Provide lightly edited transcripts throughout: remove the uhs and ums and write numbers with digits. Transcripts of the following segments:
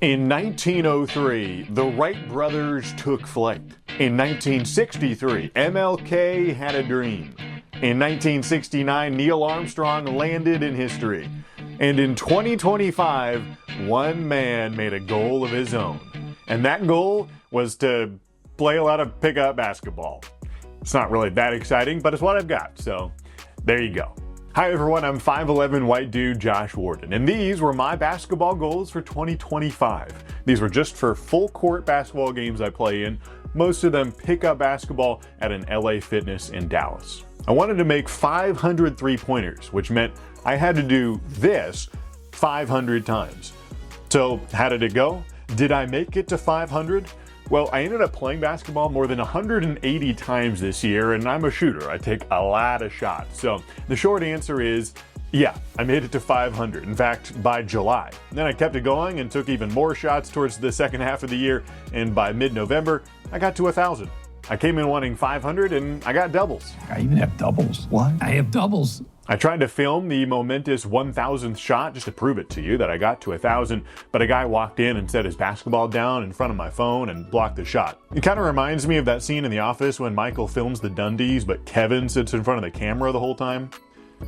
In 1903, the Wright brothers took flight. In 1963, MLK had a dream. In 1969, Neil Armstrong landed in history. And in 2025, one man made a goal of his own. And that goal was to play a lot of pickup basketball. It's not really that exciting, but it's what I've got, so there you go. Hi everyone, I'm 5'11" white dude Josh Warden, and these were my basketball goals for 2025. These were just for full court basketball games I play in, most of them pickup basketball at an LA Fitness in Dallas. I wanted to make 500 three-pointers, which meant I had to do this 500 times. So how did it go? Did I make it to 500? Well, I ended up playing basketball more than 180 times this year, and I'm a shooter. I take a lot of shots. So the short answer is, yeah, I made it to 500. In fact, by July. And then I kept it going and took even more shots towards the second half of the year, and by mid-November, I got to 1,000. I came in wanting 500, and I got doubles. I even have doubles. What? I have doubles. I tried to film the momentous 1,000th shot just to prove it to you that I got to 1,000, but a guy walked in and set his basketball down in front of my phone and blocked the shot. It kind of reminds me of that scene in The Office when Michael films the Dundies, but Kevin sits in front of the camera the whole time.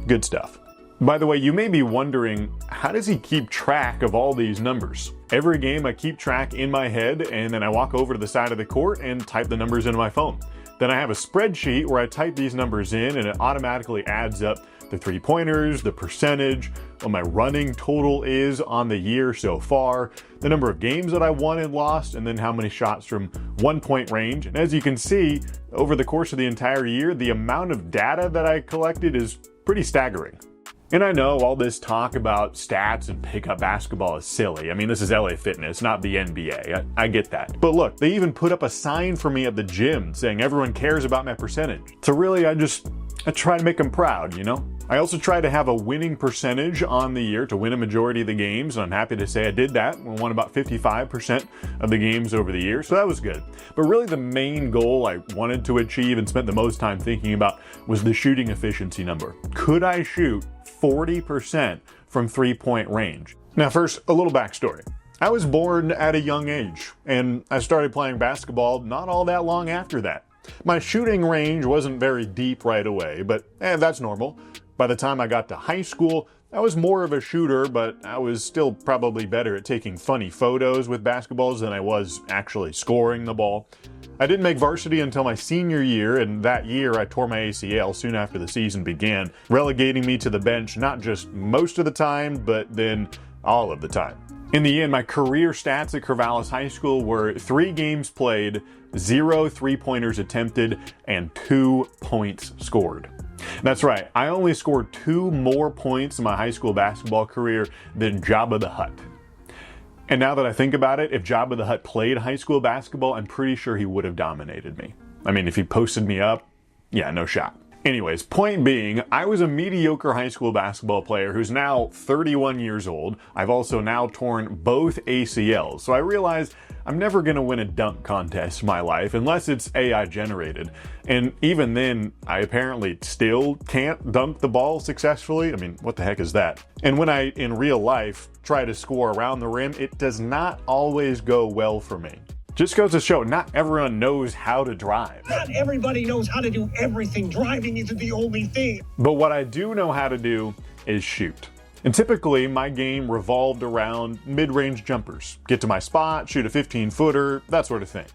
Good stuff. By the way, you may be wondering, how does he keep track of all these numbers? Every game I keep track in my head, and then I walk over to the side of the court and type the numbers into my phone. Then I have a spreadsheet where I type these numbers in and it automatically adds up the three-pointers, the percentage, what my running total is on the year so far, the number of games that I won and lost, and then how many shots from 1-point range. And as you can see, over the course of the entire year, the amount of data that I collected is pretty staggering. And I know all this talk about stats and pickup basketball is silly. I mean, this is LA Fitness, not the NBA. I get that. But look, they even put up a sign for me at the gym saying everyone cares about my percentage. So really, I try to make them proud, you know? I also try to have a winning percentage on the year to win a majority of the games, and I'm happy to say I did that. I won about 55% of the games over the year, so that was good. But really the main goal I wanted to achieve and spent the most time thinking about was the shooting efficiency number. Could I shoot 40% from three-point range? Now first, a little backstory. I was born at a young age, and I started playing basketball not all that long after that. My shooting range wasn't very deep right away, but that's normal. By the time I got to high school, I was more of a shooter, but I was still probably better at taking funny photos with basketballs than I was actually scoring the ball. I didn't make varsity until my senior year, and that year I tore my ACL soon after the season began, relegating me to the bench not just most of the time, but then all of the time. In the end, my career stats at Corvallis High School were 3 games played, 0 three-pointers attempted, and 2 points scored. That's right, I only scored 2 more points in my high school basketball career than Jabba the Hutt. And now that I think about it, if Jabba the Hutt played high school basketball, I'm pretty sure he would have dominated me. I mean, if he posted me up, yeah, no shot. Anyways, point being, I was a mediocre high school basketball player who's now 31 years old. I've also now torn both ACLs, so I realized I'm never going to win a dunk contest in my life unless it's AI generated. And even then, I apparently still can't dunk the ball successfully. I mean, what the heck is that? And when I, in real life, try to score around the rim, it does not always go well for me. Just goes to show, not everyone knows how to drive. Not everybody knows how to do everything. Driving isn't the only thing. But what I do know how to do is shoot. And typically, my game revolved around mid-range jumpers. Get to my spot, shoot a 15-footer, that sort of thing.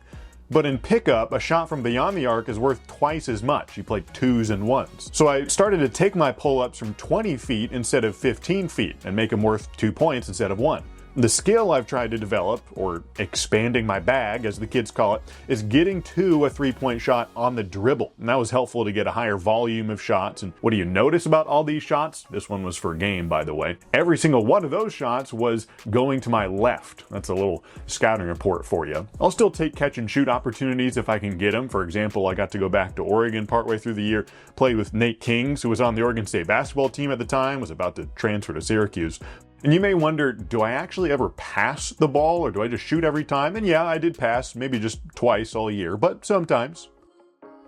But in pickup, a shot from beyond the arc is worth twice as much. You play 2s and 1s. So I started to take my pull-ups from 20 feet instead of 15 feet and make them worth 2 points instead of 1. The skill I've tried to develop, or expanding my bag as the kids call it, is getting to a three-point shot on the dribble. And that was helpful to get a higher volume of shots. And what do you notice about all these shots? This one was for game, by the way. Every single one of those shots was going to my left. That's a little scouting report for you. I'll still take catch and shoot opportunities if I can get them. For example, I got to go back to Oregon partway through the year, played with Nate Kings, who was on the Oregon State basketball team at the time, was about to transfer to Syracuse. And you may wonder, do I actually ever pass the ball, or do I just shoot every time? And yeah, I did pass, maybe just twice all year, but sometimes.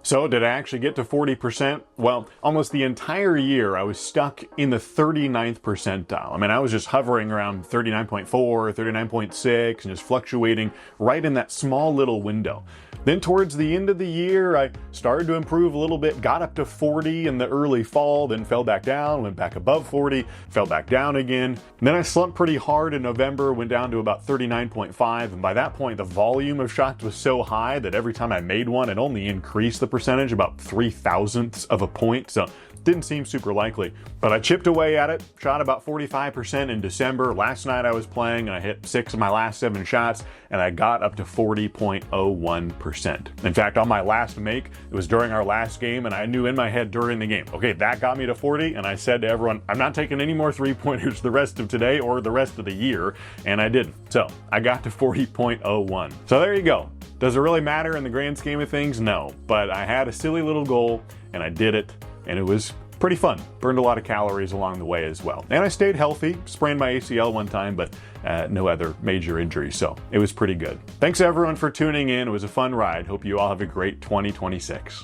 So did I actually get to 40%? Well, almost the entire year I was stuck in the 39th percentile. I mean, I was just hovering around 39.4, 39.6, and just fluctuating right in that small little window. Then towards the end of the year, I started to improve a little bit, got up to 40 in the early fall, then fell back down, went back above 40, fell back down again. And then I slumped pretty hard in November, went down to about 39.5, and by that point the volume of shots was so high that every time I made one, it only increased the percentage about 0.003 of a point, so didn't seem super likely. But I chipped away at it, shot about 45% in December. Last night I was playing and I hit 6 of my last 7 shots, and I got up to 40.01%. In fact, on my last make, it was during our last game, and I knew in my head during the game, okay, that got me to 40, and I said to everyone, I'm not taking any more 3-pointers the rest of today or the rest of the year, and I didn't. So I got to 40.01. So there you go. Does it really matter in the grand scheme of things? No, but I had a silly little goal, and I did it. And it was pretty fun. Burned a lot of calories along the way as well. And I stayed healthy, sprained my ACL one time, but no other major injuries, so it was pretty good. Thanks everyone for tuning in. It was a fun ride. Hope you all have a great 2026.